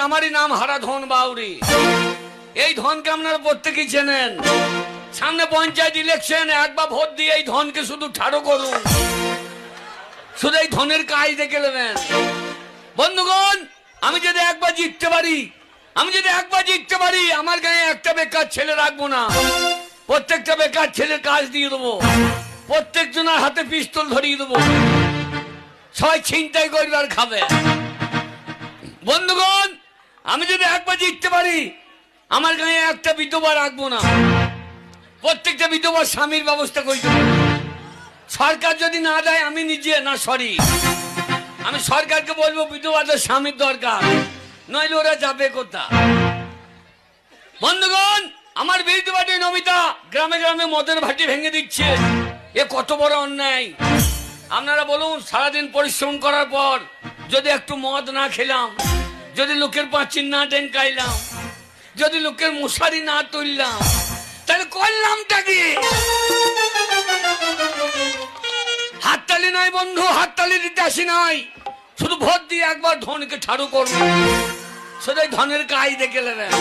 আমারই নাম হারাধন বাউরি। এই ধনকে আপনারা প্রত্যেকেই চেনেন। সামনে পঞ্চায়েত ইলেকশন, একবার ভোট দিয়ে এই ধনকে শুধু ঠাড়ো করুন, শুধু এই ধনের কাজ দেখে নেবেন। বন্ধুগণ, আমি যদি একবার জিততে পারি, আমার গায়ে একটা বেকার ছেলে রাখবো না, প্রত্যেকটা বেকার ছেলের কাজ দিয়ে দেবো, প্রত্যেক জনের হাতে পিস্তল ধরিয়ে দেবো, সবাই ছিনতাই করবে আর খাবে। বন্ধুগণ, আমি যদি একবার জিততে পারি, আমার গায়ে একটা বিধবা রাখবো না, প্রত্যেকটা বিধবার স্বামীর ব্যবস্থা করে দেবো। সরকার যদি না দেয়, আমি নিজে আমি সরকারকে বলবো বিধবাদের স্বামীর দরকার, নইলে ওরা যাবে কোথা। বন্ধুগণ, আমার বিরুদ্ধে পার্টি নমিতা গ্রামে গ্রামে মদের ভাটি ভেঙে দিচ্ছে, এ কত বড় অন্যায়। আপনারা বলুন, সারাদিন পরিশ্রম করার পর যদি একটু মদ না খেলাম, যদি লোকের পাঁচিল না ডেঙ্কাইলাম, যদি লোকের মশারি না তুললাম, তাহলে করলামটা কি? হাততালি নয় বন্ধু, হাততালি দিতে আসি নয়, শুধু ভোট দিয়ে একবার ধনকে ঠাড়ো করবো, শুধু ধনের কাজ দেখে নেবেন।